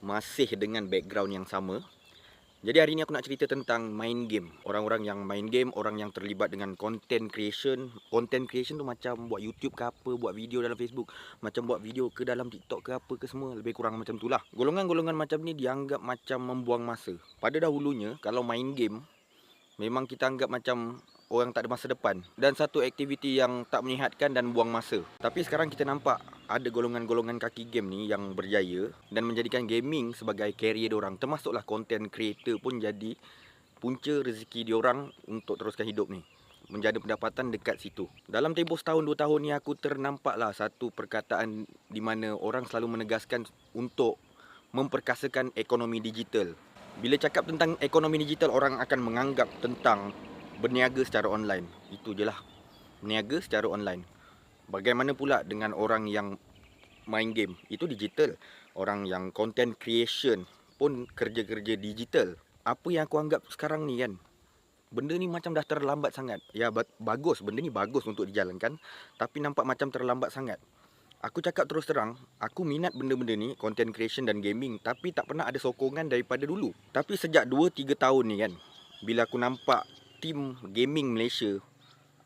masih dengan background yang sama. Jadi hari ni aku nak cerita tentang main game. Orang-orang yang main game, orang yang terlibat dengan content creation. Content creation tu macam buat YouTube ke apa, buat video dalam Facebook, macam buat video ke dalam TikTok ke apa ke semua, lebih kurang macam tu lah. Golongan-golongan macam ni dianggap macam membuang masa. Pada dahulunya, kalau main game, memang kita anggap macam orang tak ada masa depan dan satu aktiviti yang tak menyihatkan dan buang masa. Tapi sekarang kita nampak ada golongan-golongan kaki game ni yang berjaya dan menjadikan gaming sebagai career diorang. Termasuklah content creator pun jadi punca rezeki diorang untuk teruskan hidup ni. Menjadi pendapatan dekat situ. Dalam tempoh setahun 2 tahun ni aku ternampaklah satu perkataan di mana orang selalu menegaskan untuk memperkasakan ekonomi digital. Bila cakap tentang ekonomi digital, orang akan menganggap tentang berniaga secara online. Itu je lah, berniaga secara online. Bagaimana pula dengan orang yang main game? Itu digital. Orang yang content creation pun kerja-kerja digital. Apa yang aku anggap sekarang ni kan, benda ni macam dah terlambat sangat. Ya bagus, benda ni bagus untuk dijalankan, tapi nampak macam terlambat sangat. Aku cakap terus terang, aku minat benda-benda ni, content creation dan gaming, tapi tak pernah ada sokongan daripada dulu. Tapi sejak 2-3 tahun ni kan, bila aku nampak tim gaming Malaysia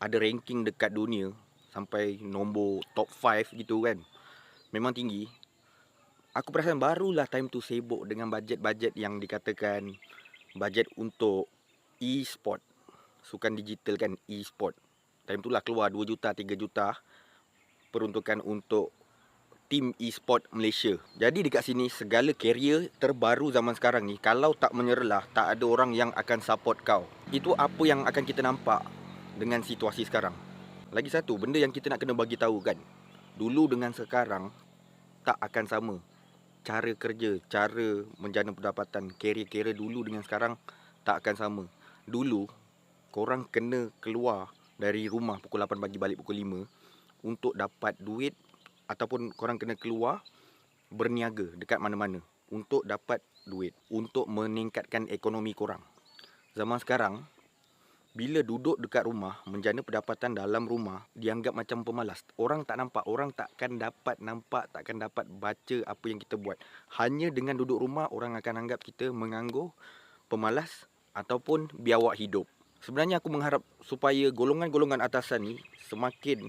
ada ranking dekat dunia sampai nombor top 5 gitu kan, memang tinggi. Aku perasan barulah time tu sibuk dengan bajet-bajet yang dikatakan bajet untuk e-sport. Sukan digital kan, e-sport. Time tu lah keluar 2 juta, 3 juta peruntukan untuk tim e-sport Malaysia. Jadi dekat sini segala career terbaru zaman sekarang ni, kalau tak menyerlah, tak ada orang yang akan support kau. Itu apa yang akan kita nampak dengan situasi sekarang. Lagi satu benda yang kita nak kena bagi tahu kan, dulu dengan sekarang tak akan sama. Cara kerja, cara menjana pendapatan, career dulu dengan sekarang tak akan sama. Dulu korang kena keluar dari rumah pukul 8 pagi, balik pukul 5 untuk dapat duit, ataupun korang kena keluar berniaga dekat mana-mana untuk dapat duit, untuk meningkatkan ekonomi korang. Zaman sekarang, bila duduk dekat rumah, menjana pendapatan dalam rumah, dianggap macam pemalas. Orang tak nampak, orang takkan dapat nampak, takkan dapat baca apa yang kita buat. Hanya dengan duduk rumah, orang akan anggap kita menganggur, pemalas ataupun biawak hidup. Sebenarnya aku mengharap supaya golongan-golongan atasan ni semakin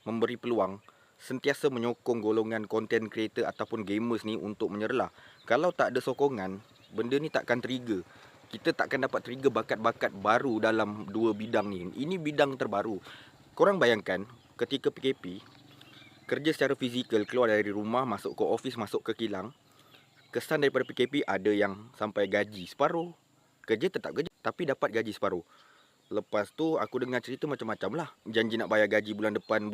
memberi peluang, sentiasa menyokong golongan content creator ataupun gamers ni untuk menyerlah. Kalau tak ada sokongan, benda ni takkan trigger. Kita takkan dapat trigger bakat-bakat baru dalam dua bidang ni. Ini bidang terbaru. Korang bayangkan ketika PKP, kerja secara fizikal, keluar dari rumah, masuk ke office, masuk ke kilang. Kesan daripada PKP ada yang sampai gaji separuh. Kerja tetap kerja tapi dapat gaji separuh. Lepas tu aku dengar cerita macam-macam lah. Janji nak bayar gaji bulan depan,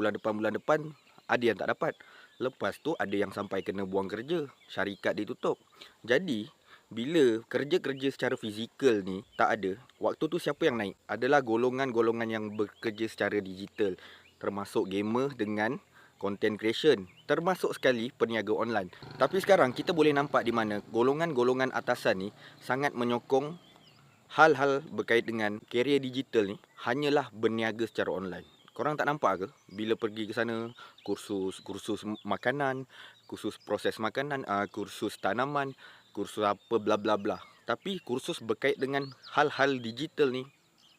ada yang tak dapat. Lepas tu ada yang sampai kena buang kerja, syarikat ditutup. Jadi bila kerja-kerja secara fizikal ni tak ada, waktu tu siapa yang naik? Adalah golongan-golongan yang bekerja secara digital, termasuk gamer dengan content creation, termasuk sekali peniaga online. Tapi sekarang kita boleh nampak di mana golongan-golongan atasan ni sangat menyokong hal-hal berkait dengan career digital ni hanyalah berniaga secara online. Korang tak nampak ke bila pergi ke sana, kursus makanan, kursus proses makanan, kursus tanaman, kursus apa bla bla bla. Tapi kursus berkait dengan hal-hal digital ni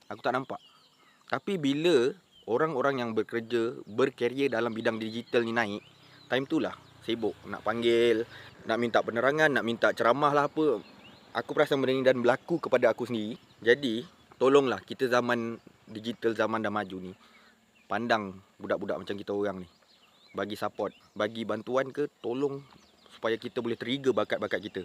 aku tak nampak. Tapi bila orang-orang yang bekerja, berkarier dalam bidang digital ni naik, time tu lah sibuk nak panggil, nak minta penerangan, nak minta ceramah lah apa. Aku perasan benda ni dan berlaku kepada aku sendiri. Jadi tolonglah, kita zaman digital, zaman dah maju ni, pandang budak-budak macam kita orang ni, bagi support, bagi bantuan ke, tolong supaya kita boleh trigger bakat-bakat kita.